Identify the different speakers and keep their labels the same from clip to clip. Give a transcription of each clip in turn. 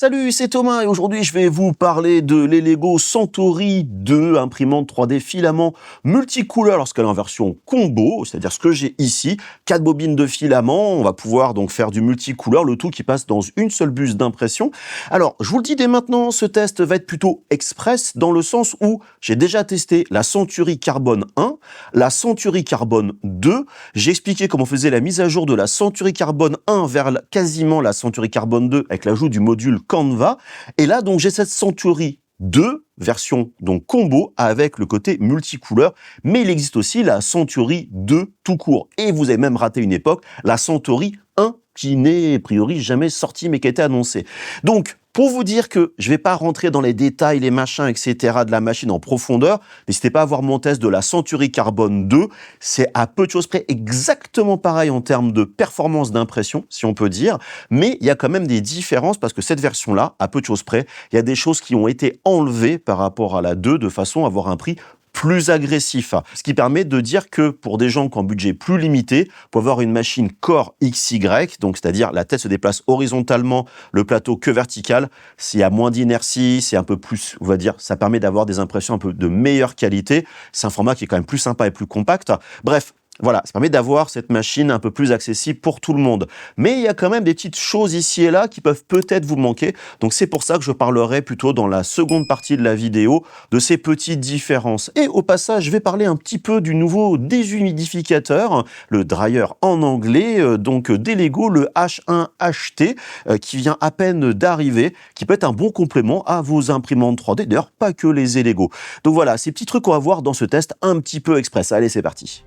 Speaker 1: Salut, c'est Thomas et aujourd'hui je vais vous parler de l'Elego Centauri 2, imprimante 3D filament multicouleur lorsqu'elle est en version combo, c'est-à-dire ce que j'ai ici, 4 bobines de filament, on va pouvoir donc faire du multicouleur, le tout qui passe dans une seule buse d'impression. Alors, je vous le dis dès maintenant, ce test va être plutôt express dans le sens où j'ai déjà testé la Century Carbone 1, la Century Carbone 2, j'ai expliqué comment on faisait la mise à jour de la Century Carbone 1 vers quasiment la Century Carbone 2 avec l'ajout du module Canva. Et là, donc, j'ai cette Century 2, version donc combo avec le côté multicouleur, mais il existe aussi la Century 2 tout court. Et vous avez même raté une époque, la Century 1 qui n'est a priori jamais sortie mais qui a été annoncée. Donc, pour vous dire que je ne vais pas rentrer dans les détails, les machins, etc. de la machine en profondeur, n'hésitez pas à voir mon test de la Century Carbone 2. C'est à peu de choses près exactement pareil en termes de performance d'impression, si on peut dire, mais il y a quand même des différences parce que cette version-là, à peu de choses près, il y a des choses qui ont été enlevées par rapport à la 2 de façon à avoir un prix plus agressif. Ce qui permet de dire que pour des gens qui ont un budget plus limité, pour avoir une machine Core XY, donc c'est-à-dire la tête se déplace horizontalement, le plateau que vertical, s'il y a moins d'inertie, c'est un peu plus, on va dire, ça permet d'avoir des impressions un peu de meilleure qualité. C'est un format qui est quand même plus sympa et plus compact. Bref, voilà, ça permet d'avoir cette machine un peu plus accessible pour tout le monde. Mais il y a quand même des petites choses ici et là qui peuvent peut-être vous manquer. Donc c'est pour ça que je parlerai plutôt dans la seconde partie de la vidéo de ces petites différences. Et au passage, je vais parler un petit peu du nouveau déshumidificateur, le dryer en anglais, donc d'Elego, le H1HT, qui vient à peine d'arriver, qui peut être un bon complément à vos imprimantes 3D, d'ailleurs pas que les Elego. Donc voilà, ces petits trucs qu'on va voir dans ce test un petit peu express. Allez, c'est parti.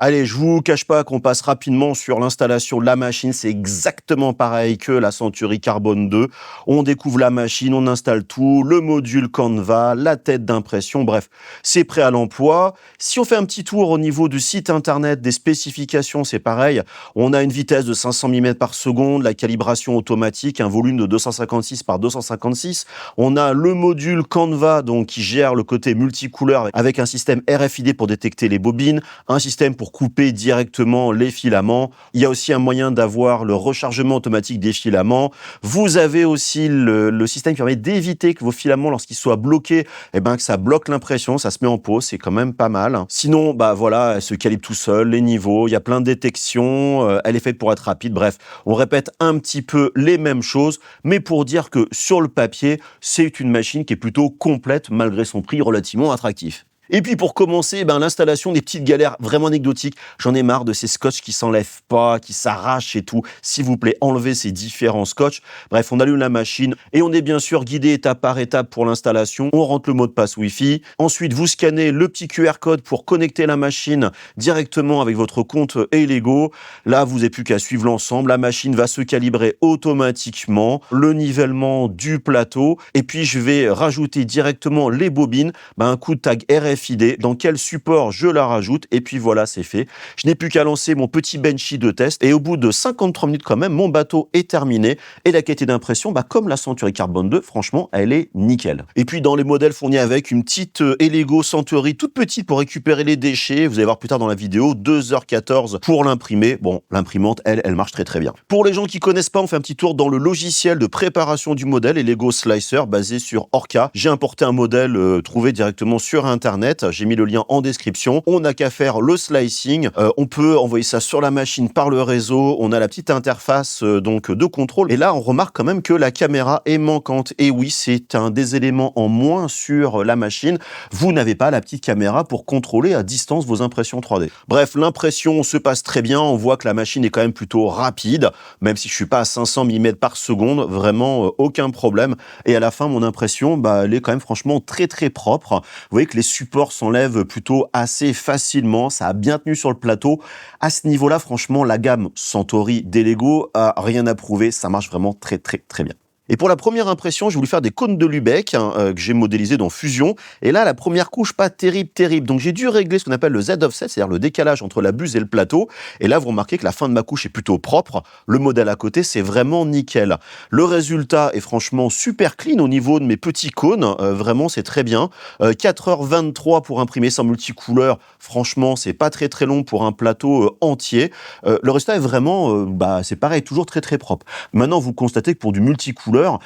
Speaker 1: Allez, je vous cache pas qu'on passe rapidement sur l'installation de la machine. C'est exactement pareil que la Century Carbone 2. On découvre la machine, on installe tout, le module Canva, la tête d'impression, bref, c'est prêt à l'emploi. Si on fait un petit tour au niveau du site internet, des spécifications, c'est pareil. On a une vitesse de 500 mm par seconde, la calibration automatique, un volume de 256 par 256. On a le module Canva, donc qui gère le côté multicouleur avec un système RFID pour détecter les bobines, un système pour couper directement les filaments. Il y a aussi un moyen d'avoir le rechargement automatique des filaments. Vous avez aussi le système qui permet d'éviter que vos filaments, lorsqu'ils soient bloqués, que ça bloque l'impression, ça se met en pause, c'est quand même pas mal. Sinon, voilà, elle se calibre tout seul, les niveaux, il y a plein de détections, elle est faite pour être rapide. Bref, on répète un petit peu les mêmes choses, mais pour dire que sur le papier, c'est une machine qui est plutôt complète malgré son prix relativement attractif. Et puis pour commencer, l'installation des petites galères vraiment anecdotiques. J'en ai marre de ces scotch qui s'enlèvent pas, qui s'arrachent et tout. S'il vous plaît, enlevez ces différents scotch. Bref, on allume la machine et on est bien sûr guidé étape par étape pour l'installation. On rentre le mot de passe Wi-Fi. Ensuite, vous scannez le petit QR code pour connecter la machine directement avec votre compte Elego. Là, vous n'avez plus qu'à suivre l'ensemble. La machine va se calibrer automatiquement, le nivellement du plateau. Et puis, je vais rajouter directement les bobines. Un coup de tag RFID, dans quel support je la rajoute, et puis voilà, c'est fait. Je n'ai plus qu'à lancer mon petit benchy de test, et au bout de 53 minutes quand même, mon bateau est terminé, et la qualité d'impression, comme la Century Carbone 2, franchement, elle est nickel. Et puis dans les modèles fournis avec, une petite Elego Century toute petite pour récupérer les déchets, vous allez voir plus tard dans la vidéo, 2h14 pour l'imprimer. Bon, l'imprimante, elle marche très très bien. Pour les gens qui connaissent pas, on fait un petit tour dans le logiciel de préparation du modèle, Elego Slicer, basé sur Orca. J'ai importé un modèle trouvé directement sur Internet. J'ai mis le lien en description. On n'a qu'à faire le slicing. On peut envoyer ça sur la machine par le réseau. On a la petite interface donc de contrôle. Et là, on remarque quand même que la caméra est manquante. Et oui, c'est un des éléments en moins sur la machine. Vous n'avez pas la petite caméra pour contrôler à distance vos impressions 3D. Bref, l'impression se passe très bien. On voit que la machine est quand même plutôt rapide, même si je suis pas à 500 mm par seconde. Vraiment, aucun problème. Et à la fin, mon impression, elle est quand même franchement très très propre. Vous voyez que les supports s'enlève plutôt assez facilement, ça a bien tenu sur le plateau. À ce niveau-là, franchement, la gamme Centauri d'Elego a rien à prouver, ça marche vraiment très très très bien. Et pour la première impression, j'ai voulu faire des cônes de Lübeck que j'ai modélisés dans Fusion. Et là, la première couche, pas terrible. Donc j'ai dû régler ce qu'on appelle le Z offset, c'est-à-dire le décalage entre la buse et le plateau. Et là, vous remarquez que la fin de ma couche est plutôt propre. Le modèle à côté, c'est vraiment nickel. Le résultat est franchement super clean au niveau de mes petits cônes. Vraiment, c'est très bien. 4h23 pour imprimer sans multicouleur. Franchement, c'est pas très long pour un plateau entier. Le résultat est vraiment, c'est pareil, toujours très propre. Maintenant, vous constatez que pour du multicouleur,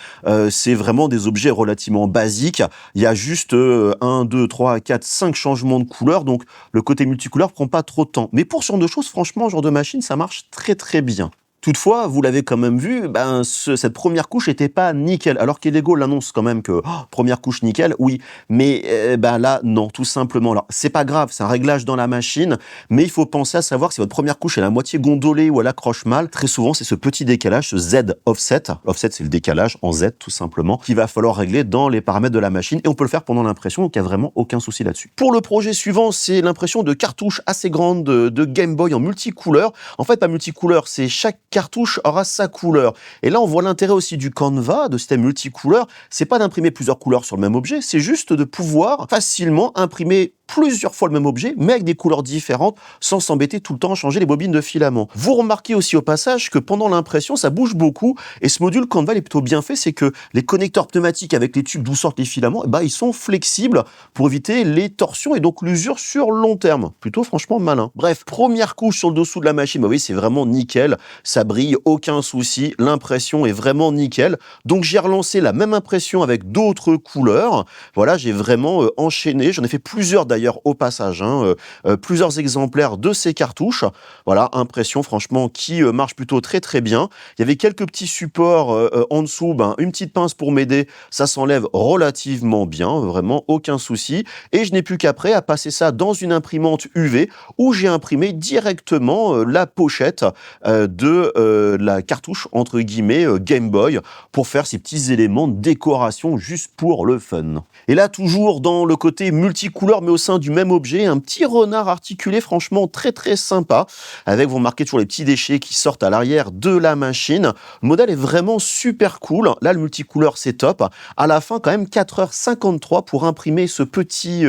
Speaker 1: c'est vraiment des objets relativement basiques. Il y a juste 1, 2, 3, 4, 5 changements de couleur, donc le côté multicouleur prend pas trop de temps. Mais pour ce genre de choses, franchement, ce genre de machine, ça marche très bien. Toutefois, vous l'avez quand même vu, cette première couche n'était pas nickel. Alors qu'Elego l'annonce quand même que première couche nickel, oui. Mais là, non, tout simplement. Alors, c'est pas grave, c'est un réglage dans la machine, mais il faut penser à savoir si votre première couche est à moitié gondolée ou elle accroche mal. Très souvent, c'est ce petit décalage, ce Z offset. Offset, c'est le décalage en Z, tout simplement, qu'il va falloir régler dans les paramètres de la machine. Et on peut le faire pendant l'impression, donc il n'y a vraiment aucun souci là-dessus. Pour le projet suivant, c'est l'impression de cartouches assez grandes de Game Boy en multicouleur. En fait, pas multicouleur, c'est chaque cartouche aura sa couleur. Et là, on voit l'intérêt aussi du Canva, de système multicouleur. C'est pas d'imprimer plusieurs couleurs sur le même objet, c'est juste de pouvoir facilement imprimer plusieurs fois le même objet, mais avec des couleurs différentes, sans s'embêter tout le temps à changer les bobines de filament. Vous remarquez aussi au passage que pendant l'impression, ça bouge beaucoup, et ce module Canva est plutôt bien fait, c'est que les connecteurs pneumatiques avec les tubes d'où sortent les filaments, ils sont flexibles pour éviter les torsions et donc l'usure sur long terme. Plutôt franchement malin. Bref, première couche sur le dessous de la machine, oui, c'est vraiment nickel, ça brille, aucun souci, l'impression est vraiment nickel. Donc j'ai relancé la même impression avec d'autres couleurs. Voilà, j'ai vraiment enchaîné, j'en ai fait plusieurs d'ailleurs au passage, plusieurs exemplaires de ces cartouches. Voilà, impression franchement qui marche plutôt très bien. Il y avait quelques petits supports en dessous, une petite pince pour m'aider, ça s'enlève relativement bien, vraiment aucun souci. Et je n'ai plus qu'après à passer ça dans une imprimante UV où j'ai imprimé directement la pochette de la cartouche entre guillemets Game Boy pour faire ces petits éléments de décoration juste pour le fun. Et là, toujours dans le côté multicouleur, mais au sein du même objet, un petit renard articulé franchement très sympa, avec, vous remarquez toujours les petits déchets qui sortent à l'arrière de la machine. Le modèle est vraiment super cool. Là, le multicouleur, c'est top. À la fin, quand même, 4h53 pour imprimer ce petit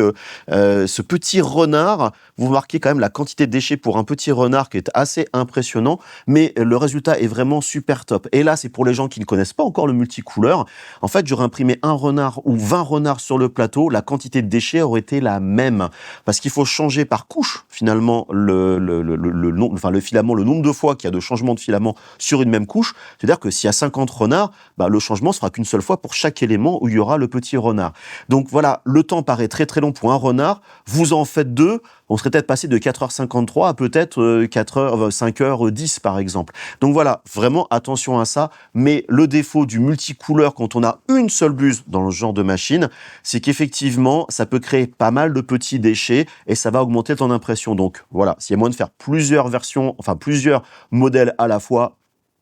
Speaker 1: renard. Vous remarquez quand même la quantité de déchets pour un petit renard qui est assez impressionnant, mais le résultat est vraiment super top. Et là, c'est pour les gens qui ne connaissent pas encore le multicouleur. En fait, j'aurais imprimé un renard ou 20 renards sur le plateau, la quantité de déchets aurait été la même. Parce qu'il faut changer par couche, finalement, le filament, le nombre de fois qu'il y a de changement de filament sur une même couche. C'est-à-dire que s'il y a 50 renards, le changement sera qu'une seule fois pour chaque élément où il y aura le petit renard. Donc voilà, le temps paraît très long pour un renard. Vous en faites deux, on serait peut-être passé de 4h53 à peut-être 5h10 par exemple. Donc voilà, vraiment attention à ça. Mais le défaut du multicouleur quand on a une seule buse dans ce genre de machine, c'est qu'effectivement, ça peut créer pas mal de petits déchets et ça va augmenter le temps d'impression. Donc voilà, s'il y a moyen de faire plusieurs versions, plusieurs modèles à la fois,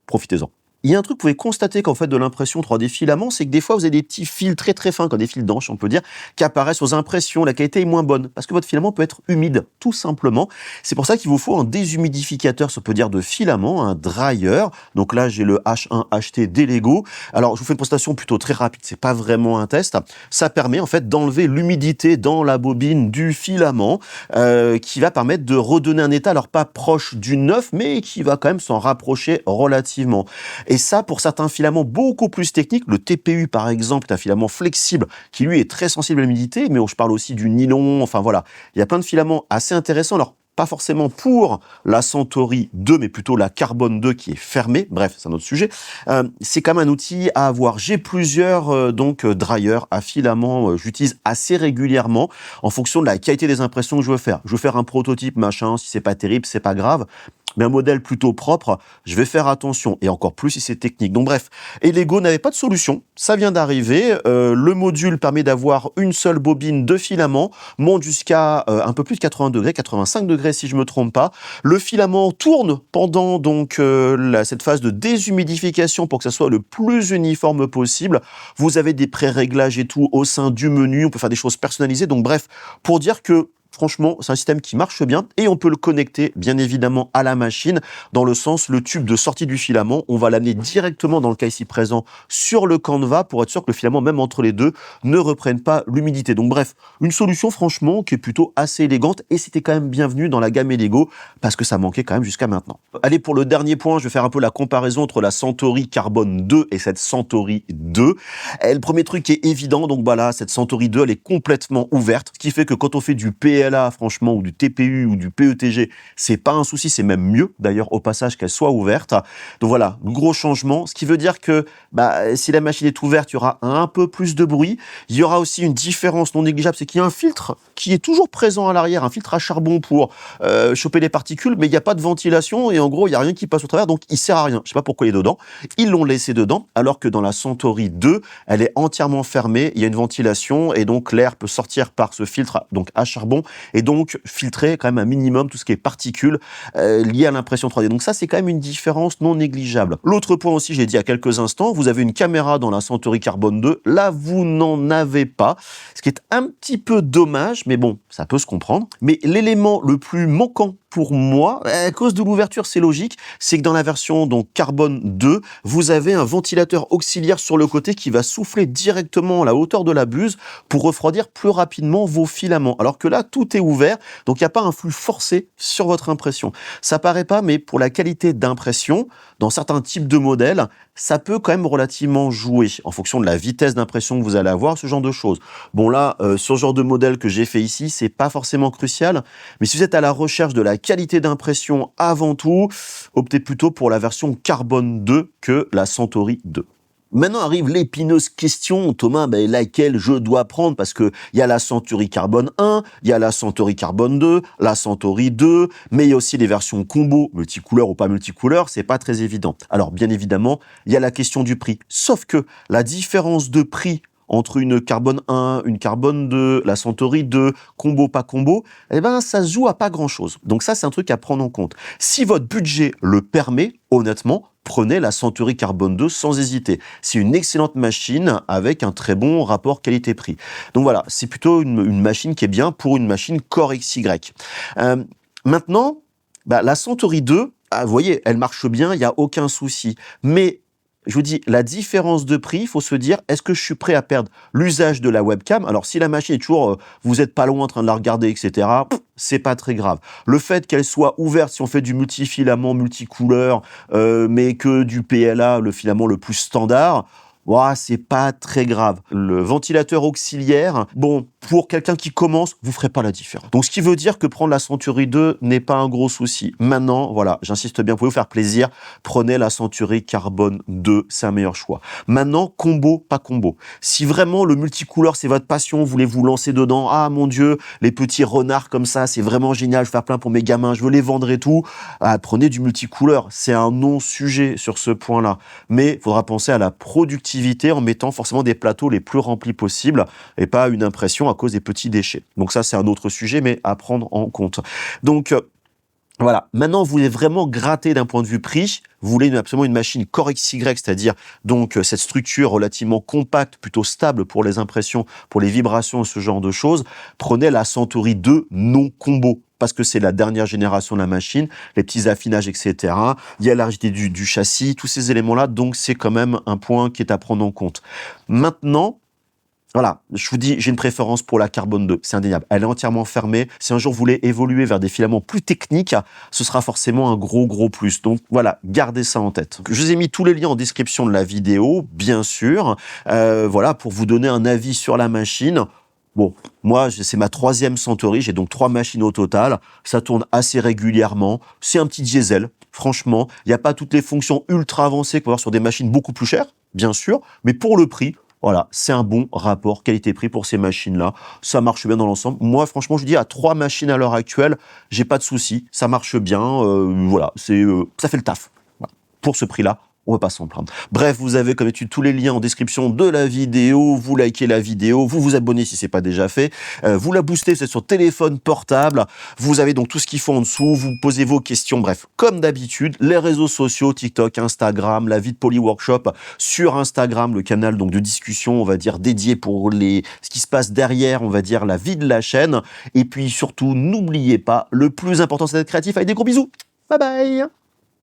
Speaker 1: profitez-en. Il y a un truc que vous pouvez constater qu'en fait de l'impression 3D filament, c'est que des fois vous avez des petits fils très fins, comme des fils d'anche on peut dire, qui apparaissent aux impressions, la qualité est moins bonne, parce que votre filament peut être humide, tout simplement. C'est pour ça qu'il vous faut un déshumidificateur, ça peut dire de filament, un dryer. Donc là j'ai le H1 acheté d'Elego. Alors je vous fais une présentation plutôt très rapide, c'est pas vraiment un test. Ça permet en fait d'enlever l'humidité dans la bobine du filament, qui va permettre de redonner un état, alors pas proche du neuf, mais qui va quand même s'en rapprocher relativement. Et ça, pour certains filaments beaucoup plus techniques, le TPU par exemple, est un filament flexible qui lui est très sensible à l'humidité, mais je parle aussi du nylon, voilà. Il y a plein de filaments assez intéressants. Alors, pas forcément pour la Centauri 2, mais plutôt la Carbone 2 qui est fermée. Bref, c'est un autre sujet. C'est quand même un outil à avoir. J'ai plusieurs dryers à filaments, j'utilise assez régulièrement en fonction de la qualité des impressions que je veux faire. Je veux faire un prototype, machin, si c'est pas terrible, c'est pas grave. Mais un modèle plutôt propre, je vais faire attention, et encore plus si c'est technique. Donc bref, Elego n'avait pas de solution, ça vient d'arriver, le module permet d'avoir une seule bobine de filament, monte jusqu'à un peu plus de 80 degrés, 85 degrés si je me trompe pas. Le filament tourne pendant cette phase de déshumidification pour que ça soit le plus uniforme possible. Vous avez des pré-réglages et tout au sein du menu, on peut faire des choses personnalisées, donc bref, pour dire que franchement, c'est un système qui marche bien et on peut le connecter bien évidemment à la machine dans le sens le tube de sortie du filament, on va l'amener directement dans le cas ici présent sur le Canva pour être sûr que le filament, même entre les deux, ne reprenne pas l'humidité. Donc bref, une solution franchement qui est plutôt assez élégante et c'était quand même bienvenu dans la gamme Elego parce que ça manquait quand même jusqu'à maintenant. Allez, pour le dernier point, je vais faire un peu la comparaison entre la Centauri Carbone 2 et cette Centauri 2. Et le premier truc est évident, donc voilà, cette Centauri 2, elle est complètement ouverte, ce qui fait que quand on fait du PLA, franchement, ou du TPU ou du PETG, c'est pas un souci, c'est même mieux d'ailleurs au passage qu'elle soit ouverte. Donc voilà, gros changement, ce qui veut dire que si la machine est ouverte, il y aura un peu plus de bruit. Il y aura aussi une différence non négligeable, c'est qu'il y a un filtre qui est toujours présent à l'arrière, un filtre à charbon pour choper les particules, mais il n'y a pas de ventilation et en gros, il n'y a rien qui passe au travers, donc il sert à rien. Je sais pas pourquoi il est dedans. Ils l'ont laissé dedans, alors que dans la Centauri 2, elle est entièrement fermée, il y a une ventilation et donc l'air peut sortir par ce filtre donc à charbon et donc filtrer quand même un minimum tout ce qui est particules liées à l'impression 3D. Donc ça, c'est quand même une différence non négligeable. L'autre point aussi, j'ai dit il y a quelques instants, vous avez une caméra dans la Centauri Carbone 2, là, vous n'en avez pas, ce qui est un petit peu dommage, mais bon, ça peut se comprendre. Mais l'élément le plus manquant pour moi, à cause de l'ouverture, c'est logique, c'est que dans la version donc Carbone 2, vous avez un ventilateur auxiliaire sur le côté qui va souffler directement à la hauteur de la buse pour refroidir plus rapidement vos filaments. Alors que là, tout est ouvert, donc il n'y a pas un flux forcé sur votre impression. Ça paraît pas, mais pour la qualité d'impression, dans certains types de modèles, ça peut quand même relativement jouer en fonction de la vitesse d'impression que vous allez avoir, ce genre de choses. Bon là, sur ce genre de modèle que j'ai fait ici, c'est pas forcément crucial, mais si vous êtes à la recherche de la qualité d'impression avant tout, optez plutôt pour la version Carbone 2 que la Centauri 2. Maintenant arrive l'épineuse question, Thomas, laquelle je dois prendre parce que il y a la Centauri Carbone 1, il y a la Centauri Carbone 2, la Centauri 2, mais il y a aussi les versions combo, multicouleur ou pas multicouleur, c'est pas très évident. Alors bien évidemment, il y a la question du prix. Sauf que la différence de prix entre une Carbone 1, une Carbone 2, la Centauri 2, combo, pas combo, ça se joue à pas grand-chose. Donc ça, c'est un truc à prendre en compte. Si votre budget le permet, honnêtement, prenez la Centauri Carbone 2 sans hésiter. C'est une excellente machine avec un très bon rapport qualité-prix. Donc voilà, c'est plutôt une machine qui est bien pour une machine Core XY. Maintenant, la Centauri 2, vous voyez, elle marche bien, il n'y a aucun souci. Mais je vous dis, la différence de prix, il faut se dire, est-ce que je suis prêt à perdre l'usage de la webcam? Alors, si la machine est toujours, vous n'êtes pas loin en train de la regarder, etc., c'est pas très grave. Le fait qu'elle soit ouverte, si on fait du multifilament, multicouleur, mais que du PLA, le filament le plus standard, c'est pas très grave. Le ventilateur auxiliaire, bon, pour quelqu'un qui commence, vous ferez pas la différence. Donc, ce qui veut dire que prendre la Centauri 2 n'est pas un gros souci. Maintenant, voilà, j'insiste bien, vous pouvez vous faire plaisir, prenez la Centauri Carbone 2, c'est un meilleur choix. Maintenant, combo, pas combo. Si vraiment le multicouleur, c'est votre passion, vous voulez vous lancer dedans, ah mon Dieu, les petits renards comme ça, c'est vraiment génial, je vais faire plein pour mes gamins, je veux les vendre et tout, prenez du multicouleur. C'est un non-sujet sur ce point-là. Mais il faudra penser à la productivité en mettant forcément des plateaux les plus remplis possibles et pas une impression à cause des petits déchets. Donc ça, c'est un autre sujet, mais à prendre en compte. Donc, voilà. Maintenant, vous voulez vraiment gratter d'un point de vue prix. Vous voulez absolument une machine Core XY, c'est-à-dire donc cette structure relativement compacte, plutôt stable pour les impressions, pour les vibrations, ce genre de choses. Prenez la Centauri 2 non combo, parce que c'est la dernière génération de la machine, les petits affinages, etc. Il y a la rigidité du châssis, tous ces éléments-là, donc c'est quand même un point qui est à prendre en compte. Maintenant, voilà, je vous dis, j'ai une préférence pour la Carbone 2, c'est indéniable. Elle est entièrement fermée. Si un jour vous voulez évoluer vers des filaments plus techniques, ce sera forcément un gros plus. Donc voilà, gardez ça en tête. Je vous ai mis tous les liens en description de la vidéo, bien sûr. Voilà, pour vous donner un avis sur la machine. Bon, moi, c'est ma 3e Centauri, j'ai donc 3 machines au total. Ça tourne assez régulièrement. C'est un petit diesel, franchement. Il n'y a pas toutes les fonctions ultra avancées qu'on va avoir sur des machines beaucoup plus chères, bien sûr. Mais pour le prix, voilà, c'est un bon rapport qualité-prix pour ces machines-là. Ça marche bien dans l'ensemble. Moi, franchement, je dis à 3 machines à l'heure actuelle, j'ai pas de souci. Ça marche bien. Voilà, ça fait le taf. Voilà. Pour ce prix-là, On va pas s'en plaindre. Bref, vous avez comme d'habitude tous les liens en description de la vidéo. Vous likez la vidéo, vous vous abonnez si c'est pas déjà fait. Vous la boostez, c'est sur téléphone portable. Vous avez donc tout ce qu'il faut en dessous. Vous posez vos questions. Bref, comme d'habitude, les réseaux sociaux, TikTok, Instagram, la vie de Poly Workshop sur Instagram, le canal donc de discussion, on va dire dédié pour ce qui se passe derrière, on va dire la vie de la chaîne. Et puis surtout, n'oubliez pas, le plus important c'est d'être créatif. Avec des gros bisous. Bye bye.